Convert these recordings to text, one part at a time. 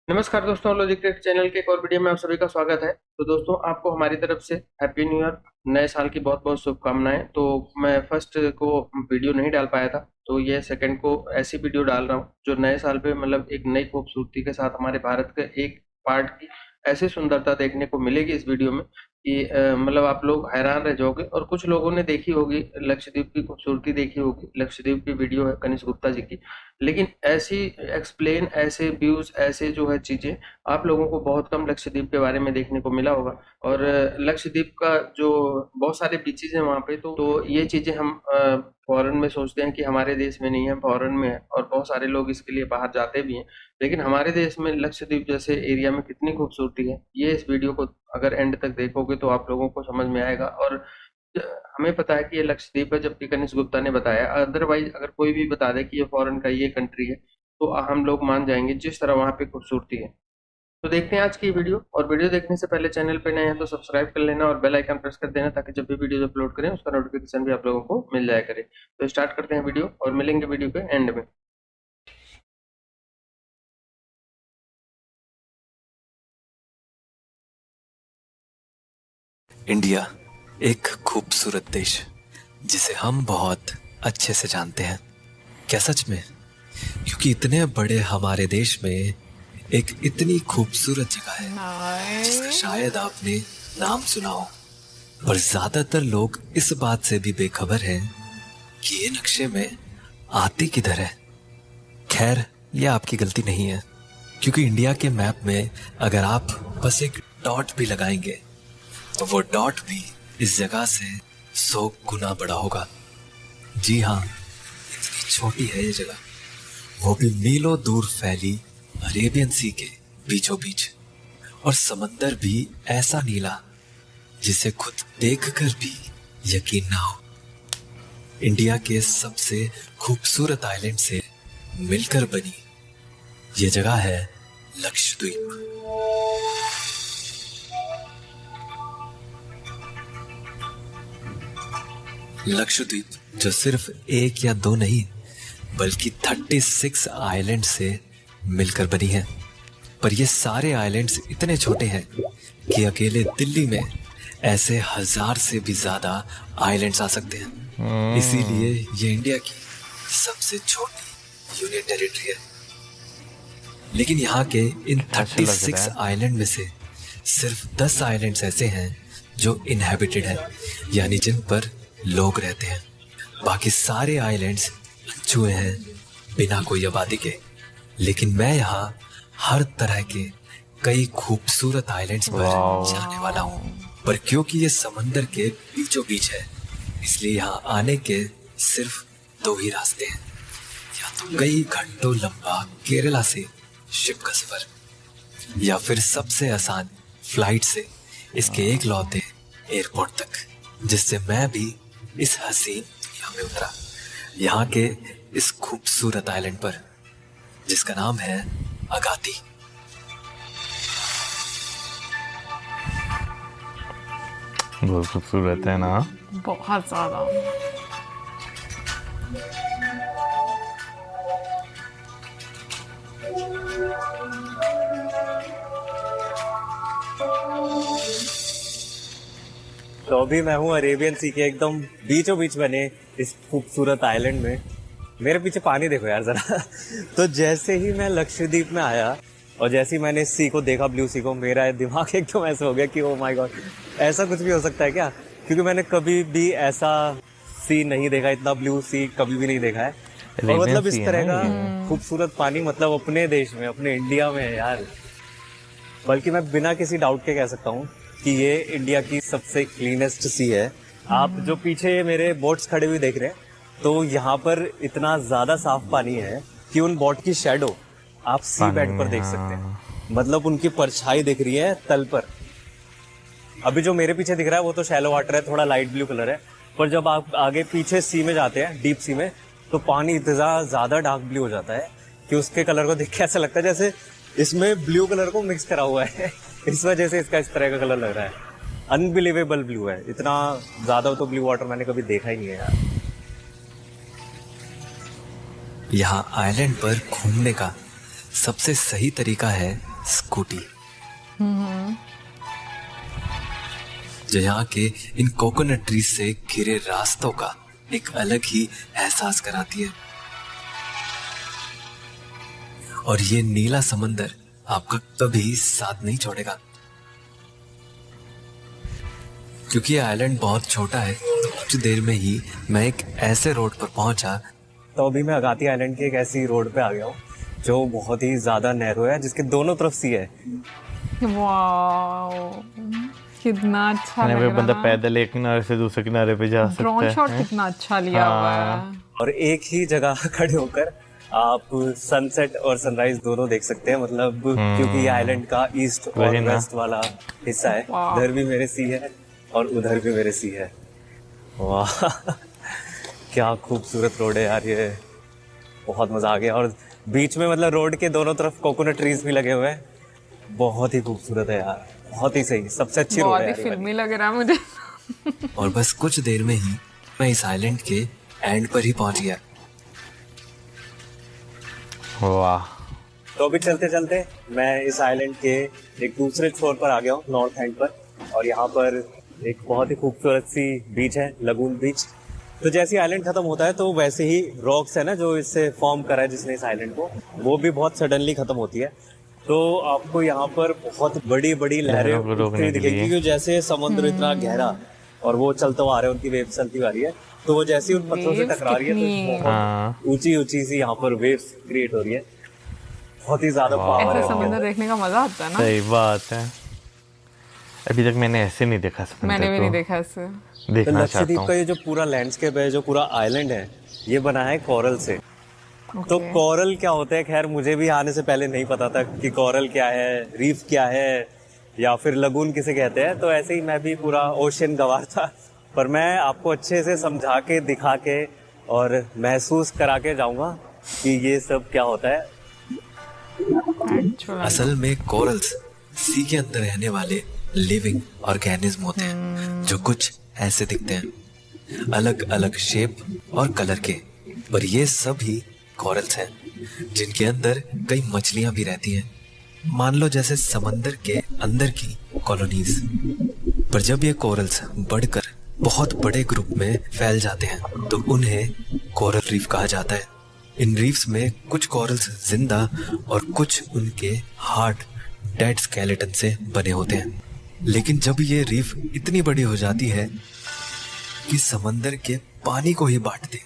नमस्कार दोस्तों, logic take channel के एक और वीडियो में आप सभी का स्वागत है। तो दोस्तों, आपको हमारी तरफ से हैप्पी न्यू ईयर, नए साल की बहुत बहुत शुभकामनाएं। तो मैं फर्स्ट को वीडियो नहीं डाल पाया था, तो ये सेकंड को ऐसी वीडियो डाल रहा हूँ जो नए साल पे मतलब एक नई खूबसूरती के साथ हमारे भारत के एक पार्ट की ऐसी सुंदरता देखने को मिलेगी इस वीडियो में कि मतलब आप लोग हैरान रह जाओगे। और कुछ लोगों ने देखी होगी, लक्षद्वीप की खूबसूरती देखी होगी, लक्षद्वीप की वीडियो है कनिष्क गुप्ता जी की, लेकिन ऐसी एक्सप्लेन, ऐसे व्यूज, ऐसे जो है चीजें आप लोगों को बहुत कम लक्षद्वीप के बारे में देखने को मिला होगा। और लक्षद्वीप का जो बहुत सारे बीचेस हैं वहाँ पे, तो ये चीजें हम फॉरेन में सोचते हैं कि हमारे देश में नहीं है, फॉरेन में है, और बहुत सारे लोग इसके लिए बाहर जाते भी हैं। लेकिन हमारे देश में लक्षद्वीप जैसे एरिया में कितनी खूबसूरती है, ये इस वीडियो को अगर एंड तक देखोगे तो आप लोगों को समझ में आएगा। और हमें पता है कि ये लक्षद्वीप है, जबकि कनिष्क गुप्ता ने बताया। अदरवाइज अगर कोई भी बता दे कि ये फॉरेन का ये कंट्री है, तो हम लोग मान जाएंगे, जिस तरह वहाँ पे खूबसूरती है। तो देखते हैं आज की वीडियो। और वीडियो देखने से पहले चैनल पे नए हैं तो सब्सक्राइब कर लेना और बेल आइकन प्रेस कर देना, ताकि जब भी वीडियो अपलोड करें उसका नोटिफिकेशन भी आप लोगों को मिल जाया करे। तो स्टार्ट करते हैं वीडियो और मिलेंगे वीडियो के एंड में। इंडिया एक खूबसूरत देश जिसे हम बहुत अच्छे से जानते हैं। क्या सच में? क्योंकि इतने बड़े हमारे देश में एक इतनी खूबसूरत जगह है जिसका शायद आपने नाम सुना हो, पर ज्यादातर लोग इस बात से भी बेखबर हैं कि ये नक्शे में आती किधर है। खैर, यह आपकी गलती नहीं है, क्योंकि इंडिया के मैप में अगर आप बस एक डॉट भी लगाएंगे तो वो डॉट भी इस जगह से 100 गुना बड़ा होगा। जी हाँ, इतनी छोटी है ये जगह, वो भी मीलों दूर फैली अरेबियन सी के बीचों बीच। और समंदर भी ऐसा नीला जिसे खुद देखकर भी यकीन ना हो। इंडिया के सबसे खूबसूरत आइलैंड से मिलकर बनी ये जगह है लक्षद्वीप। लक्षद्वीप जो सिर्फ एक या दो नहीं बल्कि 36 आइलैंड से मिलकर बनी है। पर ये सारे आइलैंड्स इतने छोटे हैं कि अकेले दिल्ली में ऐसे 1000 से भी ज्यादा आइलैंड्स आ सकते हैं। इसीलिए ये इंडिया की सबसे छोटी यूनियन टेरिटरी है। लेकिन यहाँ के इन 36 आइलैंड में से सिर्फ 10 आइलैंड्स ऐसे हैं जो इनहेबिटेड हैं, यानी जिन पर लोग रहते हैं। बाकी सारे आइलैंड्स अनछुए हैं, बिना कोई आबादी के। लेकिन मैं यहाँ हर तरह के कई खूबसूरत आइलैंड्स पर जाने वाला हूँ। पर क्योंकि ये समंदर के बीचों बीच है, इसलिए यहाँ आने के सिर्फ 2 ही रास्ते हैं। या तो कई घंटों लंबा केरला से शिप का सफर, या फिर सबसे आसान फ्लाइट से इसके एक लौते एयरपोर्ट तक, जिससे मैं भी इस हसीन दुनिया में उतरा, यहाँ के इस खूबसूरत आइलैंड पर जिसका नाम है अगाती। बहुत खूबसूरत है ना। बहुत ज्यादा। तो अभी मैं हूँ अरेबियन सी के एकदम बीचों बीच बने इस खूबसूरत आइलैंड में। मेरे पीछे पानी देखो यार जरा। तो जैसे ही मैं लक्षद्वीप में आया और जैसे ही मैंने इस सी को देखा, ब्लू सी को, मेरा दिमाग एकदम ऐसा हो गया कि ओ माय गॉड, ऐसा कुछ भी हो सकता है क्या? क्योंकि मैंने कभी भी ऐसा सी नहीं देखा, इतना ब्लू सी कभी भी नहीं देखा है। और मतलब इस तरह का खूबसूरत पानी मतलब अपने देश में, अपने इंडिया में है यार। बल्कि मैं बिना किसी डाउट के कह सकता हूँ कि ये इंडिया की सबसे क्लीनेस्ट सी है। आप जो पीछे मेरे बोट्स खड़े हुए देख रहे हैं, तो यहाँ पर इतना ज्यादा साफ पानी है कि उन बोट की शैडो आप सी बेड पर देख सकते हैं। मतलब उनकी परछाई दिख रही है तल पर। अभी जो मेरे पीछे दिख रहा है वो तो शैलो वाटर है, थोड़ा लाइट ब्लू कलर है। पर जब आप आगे पीछे सी में जाते हैं, डीप सी में, तो पानी इतना ज्यादा डार्क ब्लू हो जाता है कि उसके कलर को देख के ऐसा लगता है जैसे इसमें ब्लू कलर को मिक्स करा हुआ है। इस वजह से इसका इस तरह का कलर लग रहा है। अनबिलीवेबल ब्लू है, इतना ज्यादा तो ब्लू वाटर मैंने कभी देखा ही नहीं है यार। यहाँ आइलैंड पर घूमने का सबसे सही तरीका है स्कूटी, जो यहाँ के इन कोकोनट ट्रीज से घिरे रास्तों का एक अलग ही एहसास कराती है। और ये नीला समंदर आपका कभी साथ नहीं छोड़ेगा, क्योंकि ये आइलैंड बहुत छोटा है। तो कुछ देर में ही मैं एक ऐसे रोड पर पहुंचा। तो अभी मैं अगाती आइलैंड की एक ऐसी रोड पे आ गया हूँ जो बहुत ही ज्यादा नैरो है, जिसके दोनों तरफ सी है। वाओ, कितना अच्छा यहाँ लग पे बंदा रहा है। पैदल एक किनारे से दूसरे किनारे पे जा सकता ड्रोन शॉट है। कितना अच्छा लिया हुआ है। और एक ही जगह खड़े होकर आप सनसेट और सनराइज दोनों देख सकते हैं, मतलब क्योंकि ये आइलैंड का ईस्ट और वही ना। वेस्ट वाला हिस्सा है। वाह। इधर भी मेरे सी है और उधर भी मेरे सी है। वाह क्या खूबसूरत रोड है यार, ये बहुत मजा आ गया। और बीच में मतलब रोड के दोनों तरफ कोकोनट ट्रीज भी लगे हुए हैं। बहुत ही खूबसूरत है यार, बहुत ही सही, सबसे अच्छी रोड बहुत है ही यार ये वाली। फिल्मी लग रहा है मुझे। और बस कुछ देर में ही मैं इस आइलैंड के एंड पर ही पहुंच गया। वाह, तो अभी चलते चलते मैं इस आइलैंड के एक दूसरे छोर पर आ गया हूँ, नॉर्थ एंड पर। और यहाँ पर एक बहुत ही खूबसूरत सी बीच है, लगून बीच। तो जैसे आइलैंड खत्म होता है तो वैसे ही रॉक्स है ना जो इससे फॉर्म करा है जिसने इस आइलैंड को, वो भी बहुत सडनली खत्म होती है। तो आपको यहाँ पर बहुत बड़ी बड़ी लहरें लहरों को रोकने उठती के दिखेगी, लिए। क्योंकि जैसे समुद्र इतना गहरा और वो चलते हुए आ रहे हैं, उनकी वेव चलती हुई आ रही है, तो वो जैसे ही उन पत्थरों से Waves टकरा रही है कितनी- तो बहुत हाँ ऊंची ऊंची सी यहाँ पर वेव्स क्रिएट हो रही है। बहुत ही ज्यादा पावर है ऐसे उनके समुद्र देखने का मजा आता है ना। सही बात है। अभी तक मैंने ऐसे नहीं देखा समंदर मैंने भी को। नहीं देखा ऐसे। तो देखना चाहता लक्षद्वीप हूँ। का ये जो पूरा लैंडस्केप है, जो पूरा आइलैंड है, ये बना है कोरल से। तो Okay. कोरल क्या होता है, खैर मुझे भी आने से पहले नहीं पता था कि कोरल क्या है, रीफ क्या है, या फिर लगून किसे कहते हैं। तो ऐसे ही मैं भी पूरा ओशियन गवार था, पर मैं आपको अच्छे से समझा के, दिखा के और महसूस करा के जाऊंगा कि ये सब क्या होता है। Actual असल में कोरल्स सी के अंदर रहने वाले लिविंग ऑर्गेनिज्म होते हैं, जो कुछ ऐसे दिखते हैं, अलग अलग शेप और कलर के। पर ये सब ही कोरल्स हैं, जिनके अंदर कई मछलियां भी रहती हैं, मान लो जैसे समंदर के अंदर की कॉलोनीज। पर जब ये कोरल्स बढ़कर बहुत बड़े ग्रुप में फैल जाते हैं तो उन्हें कोरल रीफ कहा जाता है। इन रीफ्स में कुछ कोरल्स जिंदा और कुछ उनके हार्ड डेड स्केलेटन से बने होते हैं। लेकिन जब ये रीफ इतनी बड़ी हो जाती है कि समंदर के पानी को ही बांट दे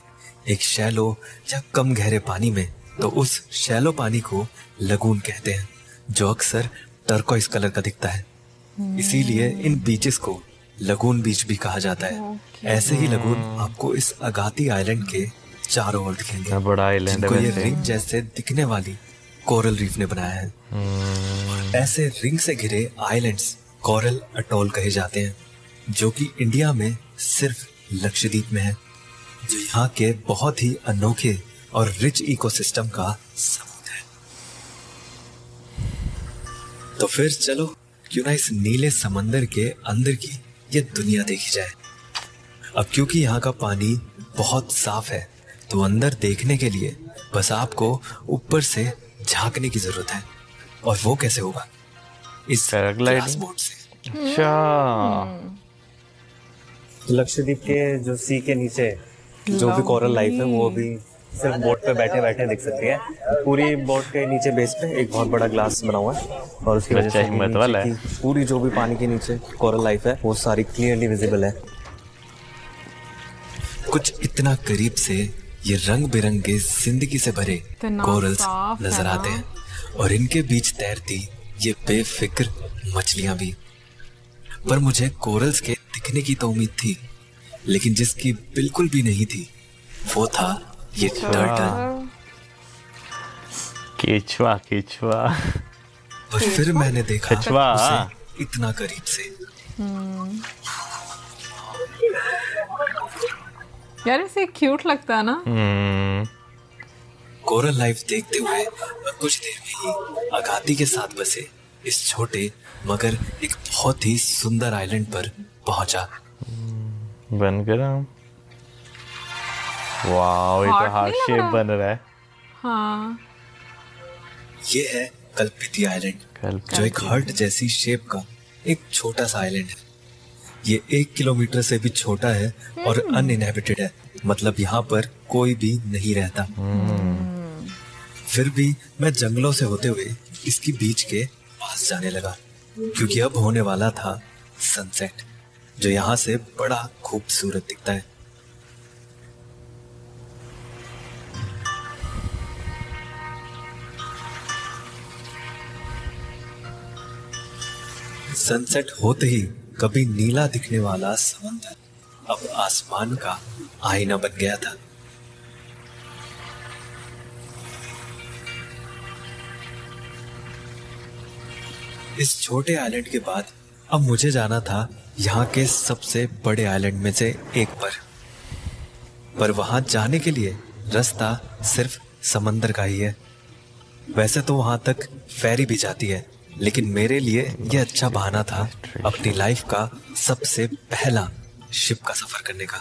एक शैलो या कम गहरे पानी में, तो उस शैलो पानी को लगून कहते हैं, जो अक्सर टर्कोइस कलर का दिखता है। इसीलिए इन बीचेस को लगून बीच भी कहा जाता है। ऐसे ही लगून आपको इस अगाती आइलैंड के चारों ओर दिखेंगे, इतना बड़ा आइलैंड है जिनको ये वैसे। रिंग जैसे दिखने वाली कोरल रीफ ने बनाया है। ऐसे रिंग से घिरे आइलैंड्स कोरल अटोल कहे जाते हैं, जो कि इंडिया में सिर्फ लक्षद्वीप में है, जो यहाँ के बहुत ही अनोखे और रिच इकोसिस्टम का सबूत है। तो फिर चलो क्यों ना इस नीले समंदर के अंदर की ये दुनिया देखी जाए। अब क्योंकि यहाँ का पानी बहुत साफ है, तो अंदर देखने के लिए बस आपको ऊपर से झांकने की जरूरत है। और वो कैसे होगा? इस पैराग्लाइडिंग? ग्लास बोट से। अच्छा, लक्षद्वीप के जो सी के नीचे जो भी कोरल लाइफ है, वो भी सिर्फ बोट पे बैठे बैठे दिख सकती है। पूरी बोट के नीचे बेस पे एक बहुत बड़ा ग्लास बना हुआ है, और उसकी वजह बच्चा से हिम्मत नीचे वाला है। की पूरी जो भी पानी के नीचे कोरल लाइफ है, वो सारी क्लियरली विजिबल है। कुछ इतना करीब से ये रंग बिरंगे जिंदगी से भरे इतना कोरल्स साफ है नजर ना। आते हैं, और इनके बीच तैरती ये बेफिक्र मछलियां भी। पर मुझे कोरल्स के दिखने की तो उम्मीद थी, लेकिन जिसकी बिल्कुल भी नहीं थी वो था ये टर्टल। केचुआ केचुआ। और फिर मैंने देखा कछुआ। उसे इतना करीब से। यार इसे क्यूट लगता है ना। कोरल लाइफ देखते हुए मैं कुछ देर में ही अगाती के साथ बसे इस छोटे मगर एक बहुत ही सुंदर आइलैंड पर पहुंचा। बन गया। वाह, ये तो Heart हार्ट नहीं लग शेप रहा? बन रहा है। हाँ, ये है कल्पिती आइलैंड, जो एक हार्ट जैसी शेप का एक छोटा सा आइलैंड है। ये 1 किलोमीटर से भी छोटा है और अनइनहेबिटेड है, मतलब यहाँ पर कोई भी नहीं रहता। फिर भी मैं जंगलों से होते हुए इसकी बीच के पास जाने लगा, क्योंकि अब होने वाला था सनसेट, जो यहाँ से बड़ा खूबसूरत दिखता है। सनसेट होते ही कभी नीला दिखने वाला समंदर अब आसमान का आईना बन गया था। इस छोटे आइलैंड के बाद अब मुझे जाना था यहाँ के सबसे बड़े आइलैंड में से एक पर वहां जाने के लिए रास्ता सिर्फ समंदर का ही है। वैसे तो वहां तक फेरी भी जाती है, लेकिन मेरे लिए यह अच्छा बहाना था अपनी लाइफ का सबसे पहला शिप का सफर करने का।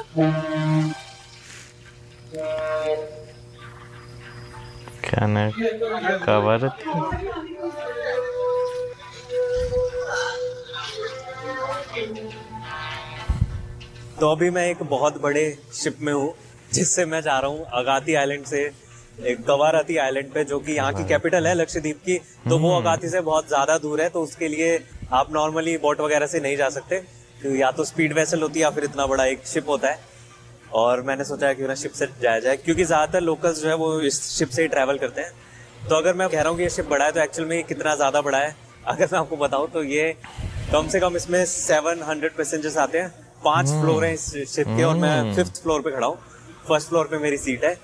क्या ना कवर तो अभी मैं एक बहुत बड़े शिप में हूँ, जिससे मैं जा रहा हूँ अगाती आइलैंड से एक कवारती आइलैंड पे, जो कि यहाँ की कैपिटल है लक्षद्वीप की। तो वो अगाती से बहुत ज्यादा दूर है, तो उसके लिए आप नॉर्मली बोट वगैरह से नहीं जा सकते, तो या तो स्पीड वेसल होती है या फिर इतना बड़ा एक शिप होता है। और मैंने सोचा कि ना शिप से जाया जाए, क्योंकि ज्यादातर लोकल्स जो है वो इस शिप से ही ट्रैवल करते हैं। तो अगर मैं कह रहा हूँ कि ये शिप बड़ा है, तो एक्चुअल में ये कितना ज्यादा बड़ा है अगर मैं आपको बताऊँ तो ये कम से कम इसमें 700 पैसेंजर्स आते हैं। 5 फ्लोर है इस शिप के और मैं 5th फ्लोर पे खड़ा हूँ। 1st फ्लोर पे मेरी सीट है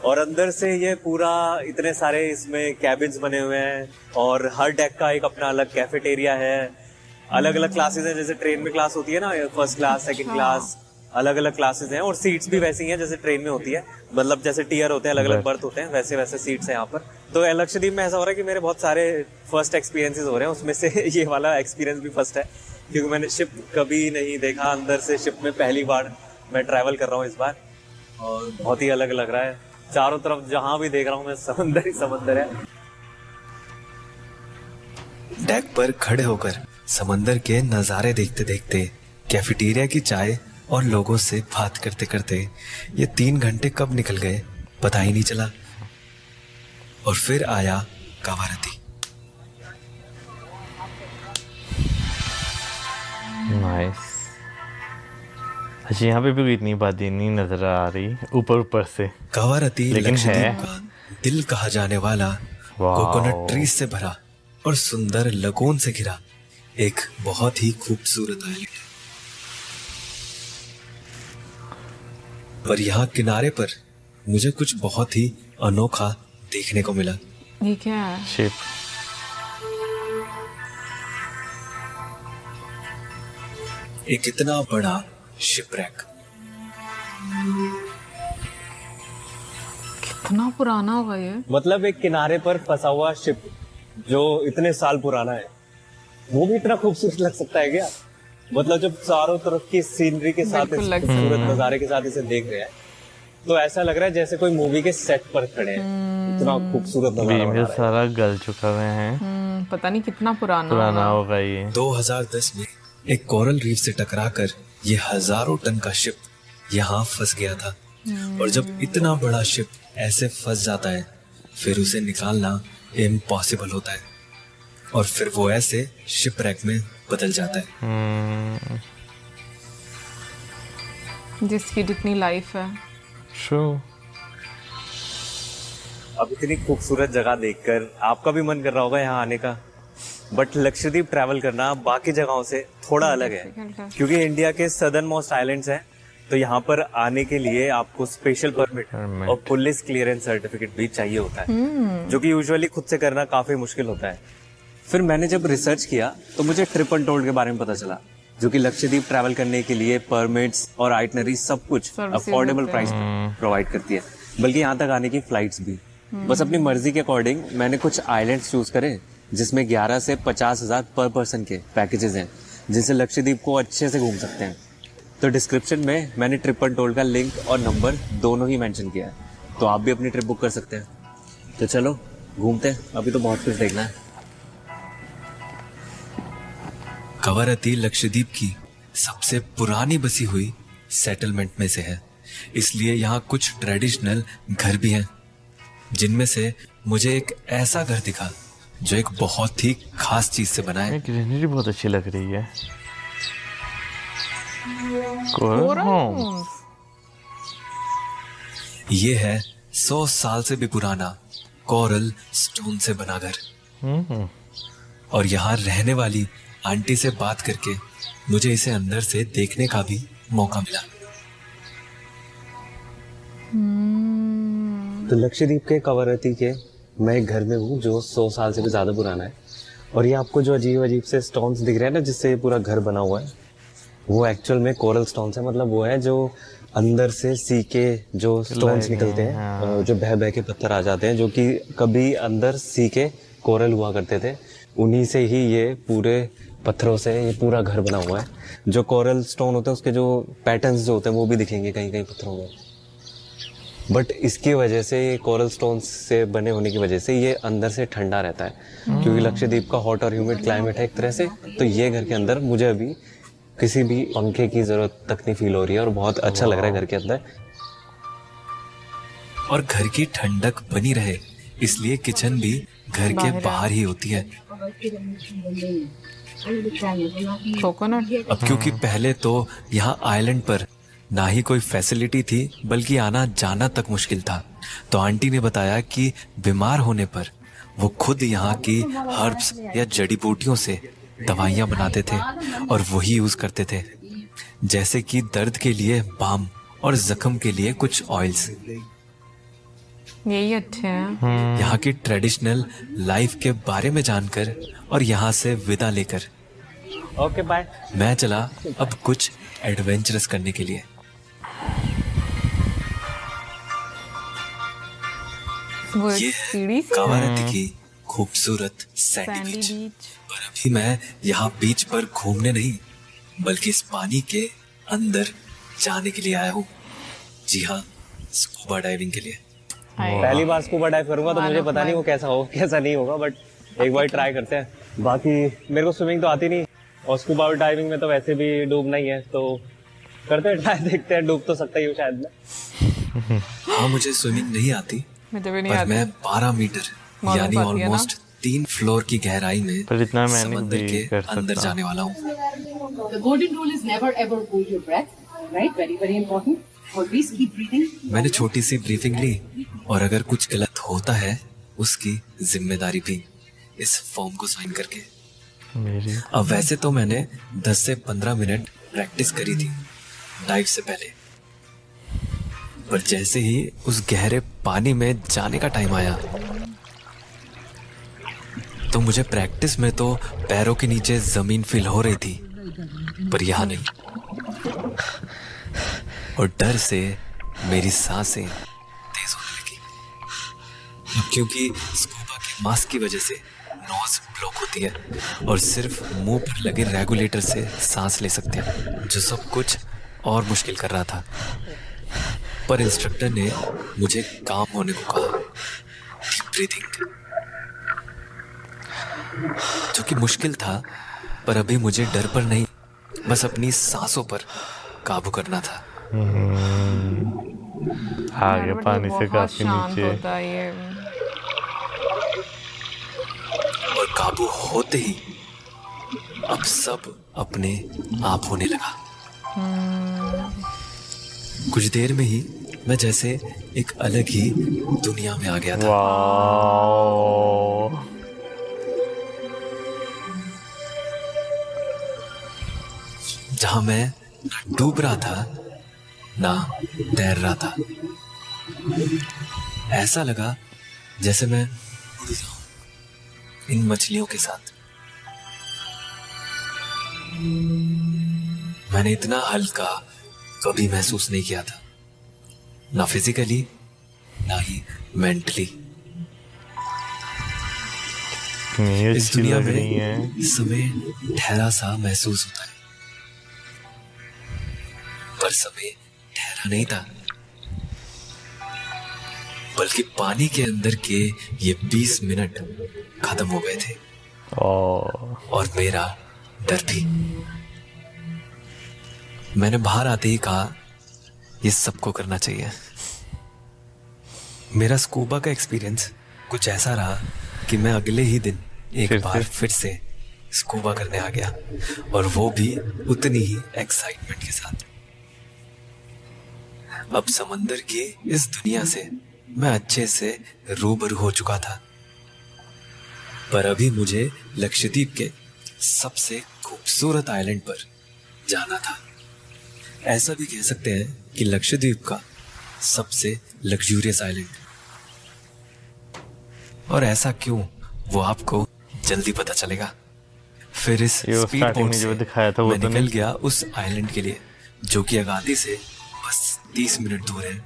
और अंदर से ये पूरा इतने सारे इसमें कैबिन्स बने हुए हैं और हर डेक का एक अपना अलग कैफेटेरिया है। अलग अलग क्लासेस हैं, जैसे ट्रेन में क्लास होती है ना, 1st क्लास 2nd क्लास, अलग अलग क्लासेस हैं। और सीट्स भी वैसी हैं जैसे ट्रेन में होती है, मतलब जैसे टियर होते हैं, अलग अलग बर्थ होते हैं, वैसे वैसे सीट्स हैं यहाँ पर। तो लक्षद्वीप में ऐसा हो रहा है कि मेरे बहुत सारे फर्स्ट एक्सपीरियंसेस हो रहे हैं, उसमें से ये वाला एक्सपीरियंस भी फर्स्ट है, क्योंकि मैंने शिप कभी नहीं देखा अंदर से। शिप में पहली बार मैं ट्रैवल कर रहा हूँ इस बार और बहुत ही अलग लग रहा है। चारों तरफ जहां भी देख रहा हूँ मैं समंदर ही समंदर है। डेक पर खड़े होकर समंदर के नजारे देखते देखते, कैफेटेरिया की चाय और लोगों से बात करते करते ये 3 घंटे कब निकल गए पता ही नहीं चला। और फिर आया कवारती। नाइस। अच्छा, यहाँ पे भी इतनी बातें नहीं नजर आ रही ऊपर से। कवारती लेकिन लक्षद्वीप का दिल कहा जाने वाला कोकोनट ट्री से भरा और सुंदर लगोन से घिरा एक बहुत ही खूबसूरत आइलैंड है। पर यहाँ किनारे पर मुझे कुछ बहुत ही अनोखा देखने को मिला। ये क्या है? शिप। एक इतना बड़ा शिपरैक। कितना पुराना होगा ये? मतलब एक किनारे पर फंसा हुआ शिप जो इतने साल पुराना है, वो भी इतना खूबसूरत लग सकता है क्या? मतलब जब चारों तरफ की सीनरी के साथ, बिल्कुल लग खूबसूरत नजारे के साथ इसे देख रहे हैं, तो ऐसा लग रहा है जैसे कोई मूवी के सेट पर खड़े हैं। इतना खूबसूरत नजारा बना रहा है। सारा गल चुका हुए हैं। पता नहीं कितना पुराना पुराना होगा। होगा ये। 2010 में एक कोरल रीफ से टकराकर ये हजारों टन का शिप यहाँ फंस गया था। और जब इतना बड़ा शिप ऐसे फंस जाता है, फिर उसे निकालना इम्पॉसिबल होता है और फिर वो ऐसे शिपरैक में बदल जाता है। जिसकी जितनी लाइफ है। अब इतनी खूबसूरत जगह देखकर आपका भी मन कर रहा होगा यहाँ आने का, बट लक्षद्वीप ट्रैवल करना बाकी जगहों से थोड़ा अलग है, क्योंकि इंडिया के सदर्न मोस्ट आइलैंड्स हैं। तो यहाँ पर आने के लिए आपको स्पेशल परमिट और पुलिस क्लियरेंस सर्टिफिकेट भी चाहिए होता है, जो कि यूजुअली खुद से करना काफी मुश्किल होता है। फिर मैंने जब रिसर्च किया तो मुझे ट्रिप अनटोल्ड के बारे में पता चला, जो कि लक्षद्वीप ट्रैवल करने के लिए परमिट्स और आइटनरी सब कुछ अफोर्डेबल प्राइस पर प्रोवाइड करती है, बल्कि यहाँ तक आने की फ्लाइट्स भी। बस अपनी मर्जी के अकॉर्डिंग मैंने कुछ आइलैंड्स चूज करे, जिसमें 11 से 50,000 पर पर्सन के पैकेजेस हैं, जिनसे लक्षद्वीप को अच्छे से घूम सकते हैं। तो डिस्क्रिप्शन में मैंने ट्रिप अनटोल्ड का लिंक और नंबर दोनों ही मेंशन किया है, तो आप भी अपनी ट्रिप बुक कर सकते हैं। तो चलो घूमते हैं, अभी तो बहुत कुछ देखना है। कवरत्ती लक्षद्वीप की सबसे पुरानी बसी हुई सेटलमेंट में से है, इसलिए यहाँ कुछ ट्रेडिशनल घर भी हैं, जिनमें से मुझे एक ऐसा घर दिखा जो एक बहुत ही खास चीज से बना है। ग्रीनरी बहुत अच्छी लग रही है। Coral coral home. homes। ये है 100 साल से भी पुराना कोरल स्टोन से बना घर। हम्म, और यहाँ रहने वाली आंटी से बात करके मुझे इसे अंदर से देखने का भी मौका मिला। तो लक्षद्वीप के कवरत्ती के मैं एक घर में हूँ जो 100 साल से भी ज़्यादा पुराना है। और ये आपको जो अजीब अजीब से स्टोन्स दिख रहे हैं ना, जिससे ये पूरा घर बना हुआ है, वो एक्चुअल में कोरल स्टोन्स है। मतलब वो है जो अंदर से सीके जो स्टोन्स लगे निकलते हैं, हैं, जो बह बह के पत्थर आ जाते हैं, जो कि कभी अंदर सीके कोरल हुआ करते थे। उन्हीं से ही ये पूरे पत्थरों से ये पूरा घर बना हुआ है। जो कोरल स्टोन होते हैं उसके जो पैटर्न्स जो होते हैं वो भी दिखेंगे कहीं कहीं पत्थरों में। बट इसकी वजह से ये कोरल स्टोन्स से बने होने की वजह से ये अंदर से ठंडा रहता है, क्योंकि लक्षद्वीप का हॉट और ह्यूमिड क्लाइमेट है एक तरह से। तो ये घर के अंदर मुझे अभी किसी भी पंखे की जरूरत तक नहीं फील हो रही है और बहुत अच्छा लग रहा है घर के अंदर। और घर की ठंडक बनी रहे इसलिए किचन भी घर के बाहर ही होती है। कोकोनट। अब क्योंकि पहले तो यहाँ आइलैंड पर ना ही कोई फैसिलिटी थी, बल्कि आना जाना तक मुश्किल था, तो आंटी ने बताया कि बीमार होने पर वो खुद यहाँ की हर्ब्स या जड़ी बूटियों से दवाइयाँ बनाते थे और वही यूज करते थे, जैसे कि दर्द के लिए बाम और जख्म के लिए कुछ ऑयल्स। यही अच्छे हैं। यहाँ की ट्रेडिशनल लाइफ के बारे में जानकर और यहाँ से विदा लेकर ओके बाय। मैं चला अब कुछ एडवेंचरस करने के लिए। वो ये एक सीढ़ी सी कवरत्ती की खूबसूरत सैंडी सैंडी बीच। बीच। पर अभी मैं यहाँ बीच पर घूमने नहीं, बल्कि इस पानी के अंदर जाने के लिए आया हूँ। जी हाँ, स्कूबा डाइविंग के लिए। पहली बार स्कूबा डाइव करूंगा तो मुझे पता नहीं वो कैसा हो कैसा नहीं होगा, बट एक बार ट्राई करते हैं। बाकी मेरे को स्विमिंग तो आती नहीं और स्कूबा डाइविंग में तो वैसे भी डूबना ही है, तो करते हैं ट्राई, देखते हैं। डूब तो सकता ही हूँ शायद मैं। हाँ, मुझे स्विमिंग नहीं आती, मुझे भी नहीं पर आती। मैं 12 मीटर मालूम यानी पड़ती है ना। ऑलमोस्ट 3 फ्लोर की गहराई में पर इतना मैं नहीं समंदर के कर अंदर सकता। जाने वाला हूँ। The golden rule is never ever hold your breath, right? Very, very important. Always keep breathing. मैंने छोटी सी ब्रीफिंग ली, और अगर कुछ गलत होता है उसकी जिम्मेदारी भी, इस फॉर्म को साइन करके। मेरी अब वैसे तो मैंने 10 से 15 मिनट प्रैक्टिस करी थी डाइव से पहले, पर जैसे ही उस गहरे पानी में जाने का टाइम आया तो मुझे प्रैक्टिस में तो पैरों के नीचे जमीन फील हो रही थी, पर यहाँ नहीं। और डर से मेरी सांसें तेज होने लगी। अब क्योंकि स्कूबा के मास्क की वजह से नोज ब्लॉक होती है और सिर्फ मुंह पर लगे रेगुलेटर से सांस ले सकते हैं, जो सब कुछ और मुश्किल कर रहा था। पर इंस्ट्रक्टर ने मुझे काम होने को कहा, डीप ब्रीथिंग, जो कि मुश्किल था, पर अभी मुझे डर पर नहीं, बस अपनी सांसों पर काबू करना था। आगे यार, but पानी ये से बहुत काफी शांत नीचे। होता है ये। और काबू होते ही अब सब अपने आप होने लगा। कुछ देर में ही मैं जैसे एक अलग ही दुनिया में आ गया था। वाओ, जहां मैं न डूब रहा था ना तैर रहा था। ऐसा लगा जैसे मैं उड़ रहा हूं इन मछलियों के साथ। मैंने इतना हल्का कभी महसूस नहीं किया था, ना फिजिकली ना ही मेंटली। कितनी इस अच्छी दुनिया लग रही में है। समय ठहरा सा महसूस होता है, पर समय ठहरा नहीं था, बल्कि पानी के अंदर के ये 20 मिनट खत्म हो गए थे ओ, और मेरा डर भी। मैंने बाहर आते ही कहा, ये सबको करना चाहिए। मेरा स्कूबा का एक्सपीरियंस कुछ ऐसा रहा कि मैं अगले ही दिन एक बार फिर से स्कूबा करने आ गया, और वो भी उतनी ही एक्साइटमेंट के साथ। अब समंदर की इस दुनिया से मैं अच्छे से रूबरू हो चुका था, पर अभी मुझे लक्षद्वीप के सबसे खूबसूरत आइलैंड पर जाना था। ऐसा भी कह सकते हैं कि लक्षद्वीप का सबसे लग्जूरियस आइलैंड। और ऐसा क्यों, वो आपको जल्दी पता चलेगा। फिर इस ये स्पीड स्टार्टिंग बोट में जो से दिखाया था वो मैं तो निकल नहीं। गया उस आइलैंड के लिए, जो कि अगादी से बस 30 मिनट दूर है।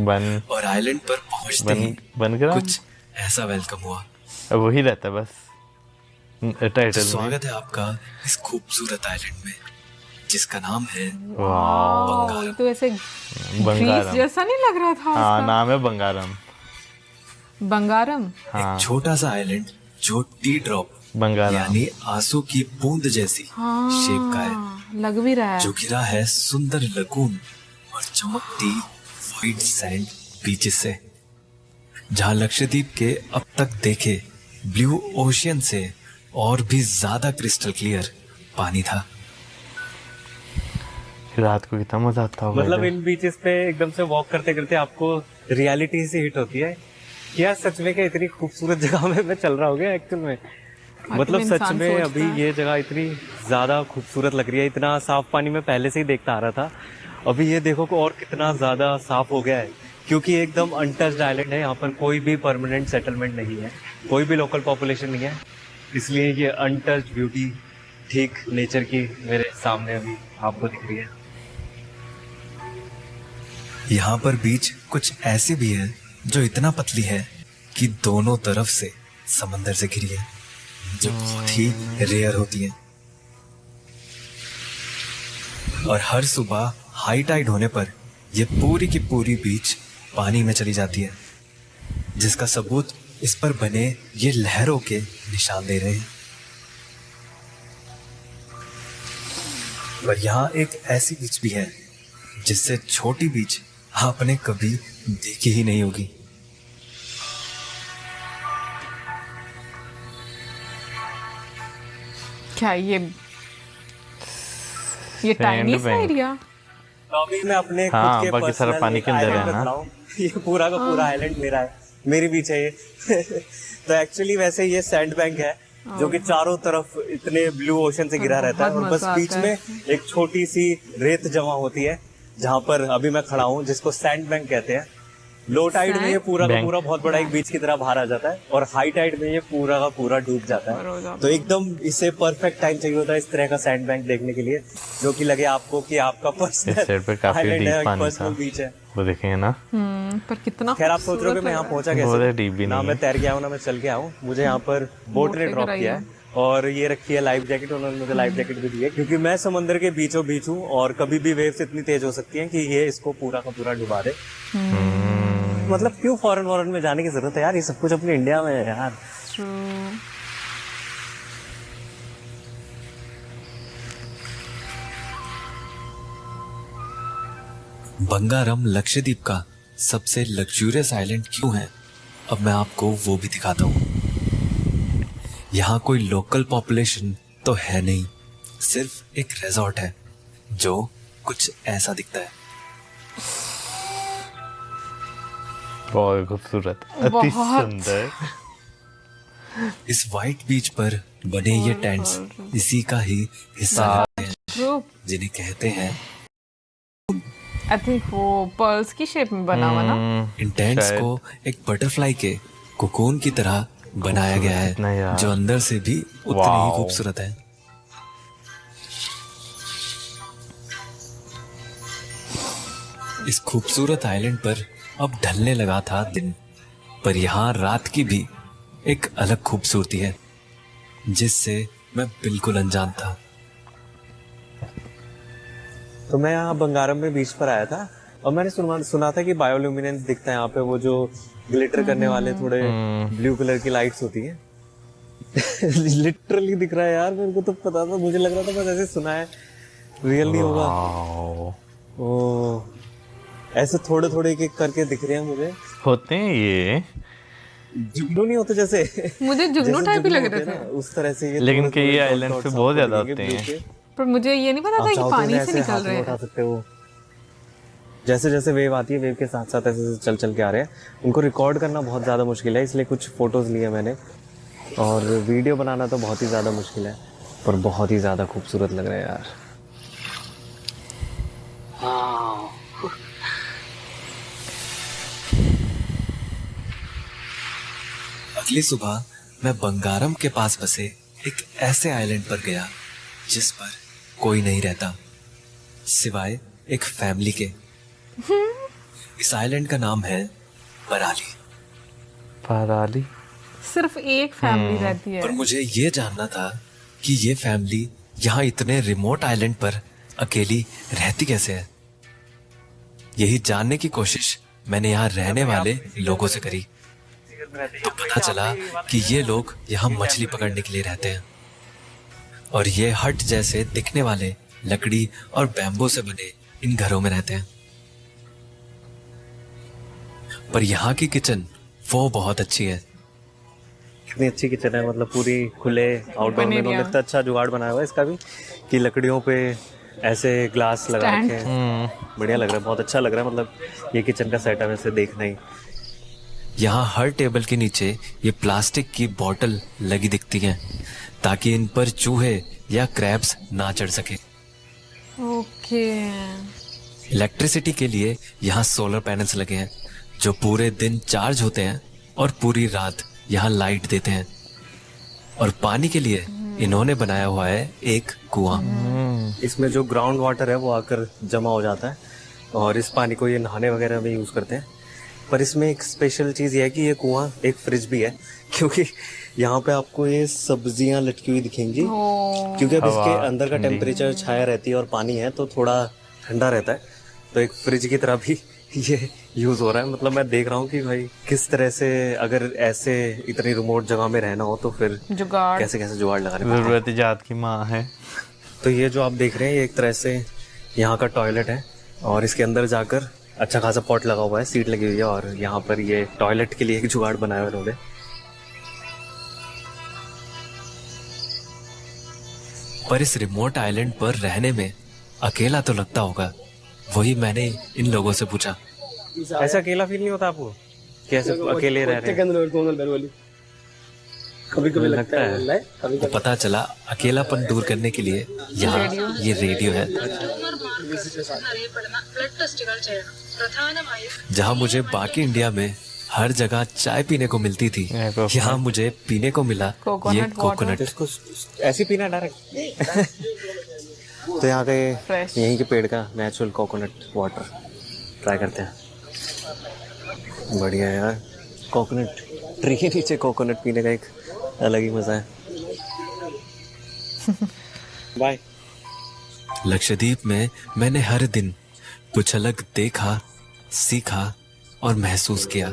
बन और आइलैंड पर पहुंचते ही बन गया। कुछ ऐसा वेलकम हुआ। अब वही रहता है बस तो टाइटल में। स्वागत है आपका इस खूबसूरत आइलैंड में, जिसका नाम है वाह, ये तो ऐसे बंगारम। ग्रीस जैसा नहीं लग रहा था हाँ, उसका। नाम है बंगारम। बंगारम। हाँ, एक छोटा सा आइलैंड जो टी ड्रॉप बंगारम। यानी आंसू की बूंद जैसी शेप का है, हाँ, लग भी रहा है। जो घिरा है सुंदर लगून और चमकती व्हाइट सैंड बीचेस से, जहां लक्षद्वीप के अब तक देखे ब्लू ओशियन से और भी ज्यादा क्रिस्टल क्लियर पानी था। रात को कितना मजा आता होगा मतलब इधर। इन बीचेस पे एकदम से वॉक करते करते आपको रियलिटी से हिट होती है कि यार सच में क्या इतनी खूबसूरत जगह में मैं चल रहा हूँ क्या एक्चुअल में। मतलब सच इंसान में सोचता अभी है। ये जगह इतनी ज्यादा खूबसूरत लग रही है। इतना साफ पानी मैं पहले से ही देखता आ रहा था, अभी ये देखो को और कितना ज्यादा साफ हो गया है, क्योंकि एकदम अनटच्ड आइलैंड है। यहाँ पर कोई भी परमानेंट सेटलमेंट नहीं है, कोई भी लोकल पॉपुलेशन नहीं है, इसलिए ये अनटच्ड ब्यूटी ठीक नेचर की मेरे सामने अभी आपको दिख रही है। यहाँ पर बीच कुछ ऐसी भी है जो इतना पतली है कि दोनों तरफ से समंदर से घिरी है, जो बहुत ही रेयर होती है। और हर सुबह हाई टाइड होने पर यह पूरी की पूरी बीच पानी में चली जाती है, जिसका सबूत इस पर बने ये लहरों के निशान दे रहे हैं। पर यहाँ एक ऐसी बीच भी है जिससे छोटी बीच आपने कभी देखी ही नहीं होगी। क्या ये टाइनी सा बैंक। एरिया? तो अभी मैं अपने खुद हाँ, के बाकी सारा personal पानी एक के अंदर island है ना। बताऊं। ये पूरा का पूरा आइलैंड मेरा है, मेरे बीच है ये। तो एक्चुअली वैसे ये सैंड बैंक है जो कि चारों तरफ इतने ब्लू ओशन से घिरा रहता है, और बहुत बस मजा बीच आता में है। एक छोटी सी रेत जमा होती है, जहाँ पर अभी मैं खड़ा हूँ, जिसको सैंड बैंक कहते हैं। लो टाइड में ये पूरा का बैंक। पूरा बहुत बड़ा एक बीच की तरह बाहर आ जाता है, और हाई टाइड में ये पूरा का पूरा डूब जाता ऊपर हो है। जाता तो एकदम इसे परफेक्ट टाइम चाहिए होता है इस तरह का सैंड बैंक देखने के लिए, जो कि लगे आपको कि आपका इस साइड पे पर्सनल काफी आइलैंड डीप है, पानी पर्सनल था। बीच है। वो देखेंगे ना। पर कितना खैर आप सोच रहे हो कि मैं यहाँ पहुंचा बहुत कैसे? डीप भी ना नहीं मैं है। तैर गया हूँ ना मैं चल के आया हूँ, मुझे यहाँ पर बोट बोट ने लेकर ड्रॉप आई किया है। है, और ये रखी है लाइफ जैकेट। उन्होंने मुझे लाइफ जैकेट भी दी है, क्योंकि मैं समंदर के बीचों बीच हूँ और कभी भी वेव्स इतनी तेज हो सकती हैं कि ये इसको पूरा का पूरा डुबा दे। मतलब क्यों फॉरेन वॉरेन में जाने की जरूरत है यार, ये सब कुछ अपने इंडिया में है यार। बंगारम लक्षद्वीप का सबसे लग्जूरियस आइलैंड क्यों है, अब मैं आपको वो भी दिखाता हूँ। यहाँ कोई लोकल पॉपुलेशन तो है नहीं, सिर्फ एक रिजॉर्ट है जो कुछ ऐसा दिखता है। बहुत खूबसूरत, अति बहुत। सुंदर। इस वाइट बीच पर बने ये टेंट्स इसी का ही हिस्सा हैं, जिन्हें कहते हैं। आई थिंक वो पर्ल्स की शेप में बना हुआ ना। इन टेंट्स शायद। को एक बटरफ्लाई के कोकोन की तरह बनाया गया इतना है, यार। जो अंदर से भी उतनी ही वाओ। खूबसूरत है। इस खूबसूरत आइलैंड पर अब ढलने लगा था दिन, पर यहाँ रात की भी एक अलग खूबसूरती है, जिससे मैं बिल्कुल अनजान था। तो मैं यहाँ बंगारम में बीच पर आया था, और मैंने सुना था कि बायोल्यूमिनेंस दिखता है यहाँ पे, वो जो ग्लिटर करने वाले थोड़े ब्लू कलर की लाइट्स होती हैं। लिटरली दिख रहा है यार, मेरे को तो पता था, मुझे लग रहा था बस ऐसे सुना है, रियल नहीं होगा। वाओ। ओ ऐसे थोड़े थोड़े एक एक करके दिख रहे हैं मुझे। होते हैं ये, जुगनू नहीं होते जैसे, मुझे जुगनू जैसे टाइप ही जुगनू लग होते रहे हैं ना, थे, उस तरह से ये लेकिन थोड़े कि ये थोड़े डॉट आइलैंड डॉट पे सा बहुत आपको ज्यादा दिखेंगे होते हैं। blue के। पर मुझे ये नहीं पता था आप कि चाहो तो पानी इन्हें से ऐसे निकल हाथ रहे में उठा हैं। सकते हो, जैसे जैसे वेव आती है वेव के साथ साथ ऐसे चल चल के आ रहे हैं। उनको रिकॉर्ड करना बहुत ज़्यादा मुश्किल है, इसलिए कुछ फ़ोटोज़ लिए मैंने, और वीडियो बनाना तो बहुत ही ज़्यादा मुश्किल है, पर बहुत ही ज़्यादा खूबसूरत लग रहा है यार। अगली सुबह मैं बंगारम के पास बसे एक ऐसे आइलैंड पर गया जिस पर कोई नहीं रहता सिवाय एक फैमिली के। इस आइलैंड का नाम है पराली। पराली। सिर्फ एक फैमिली रहती है। पर मुझे ये जानना था कि ये फैमिली यहाँ इतने रिमोट आइलैंड पर अकेली रहती कैसे है। यही जानने की कोशिश मैंने यहाँ रहने वाले लोगों से करी, तो पता चला कि ये लोग यहाँ मछली पकड़ने के लिए रहते हैं और ये हट जैसे दिखने वाले लकड़ी और बैम्बू से बने इन घरों में रहते हैं। पर यहाँ की किचन वो बहुत अच्छी है। कितनी अच्छी किचन है, मतलब पूरी खुले आउटडोर में इन्होंने area। इतना अच्छा जुगाड़ बनाया हुआ है इसका भी, कि लकड़ियों पे ऐसे ग्लास लगा Stand। रखे हैं। बढ़िया लग रहा है, बहुत अच्छा लग रहा है, मतलब ये किचन का सेटअप ऐसे देखना ही। यहाँ हर टेबल के नीचे ये प्लास्टिक की बोतल लगी दिखती हैं ताकि इन पर चूहे या क्रैब्स ना चढ़ सके। ओके। इलेक्ट्रिसिटी के लिए यहाँ सोलर पैनल्स लगे हैं जो पूरे दिन चार्ज होते हैं और पूरी रात यहाँ लाइट देते हैं। और पानी के लिए इन्होंने बनाया हुआ है एक कुआं। इसमें जो ग्राउंड वाटर है वो आकर जमा हो जाता है और इस पानी को ये नहाने वगैरह में यूज़ करते हैं। पर इसमें एक स्पेशल चीज़ ये है कि ये कुआं एक फ्रिज भी है, क्योंकि यहाँ पे आपको ये सब्जियां लटकी हुई दिखेंगी, क्योंकि अब इसके अंदर का टेम्परेचर छाया रहती है और पानी है तो थोड़ा ठंडा रहता है, तो एक फ्रिज की तरह भी ये यूज़ हो रहा है। मतलब मैं देख रहा हूँ कि भाई किस तरह से अगर ऐसे इतनी रिमोट जगह में रहना हो तो फिर जुगाड़। कैसे कैसे जुगाड़ लगाने पड़ते हैं। जरूरत इजाद की माँ है। तो ये जो आप देख रहे हैं ये एक तरह से यहाँ का टॉयलेट है और इसके अंदर जाकर अच्छा खासा पॉट लगा हुआ है, सीट लगी हुई है और यहाँ पर ये टॉयलेट के लिए एक जुगाड़ बनाया हुआ इन्होंने। पर इस रिमोट आइलैंड पर रहने में अकेला तो लगता होगा, वही मैंने इन लोगों से पूछा। ऐसा अकेला फील नहीं होता आपको, कैसे अकेले रह रहे हैं? कभी कभी लगता है। तो पता चला अकेलापन दूर करने के लिए यहाँ ये रेडियो है, जहाँ मुझे बाकी इंडिया में हर जगह चाय पीने को मिलती थी, यहाँ मुझे पीने को मिला ये कोकोनट कोकोनट। इसको ऐसे ही पीना डायरेक्ट। तो यहाँ के Fresh। यहीं के पेड़ का नेचुरल कोकोनट वाटर ट्राई करते हैं। बढ़िया यार, कोकोनट ट्री के नीचे कोकोनट पीने का एक अलग ही मजा है। बाय। लक्षद्वीप में मैंने हर दिन कुछ अलग देखा, सीखा और महसूस किया।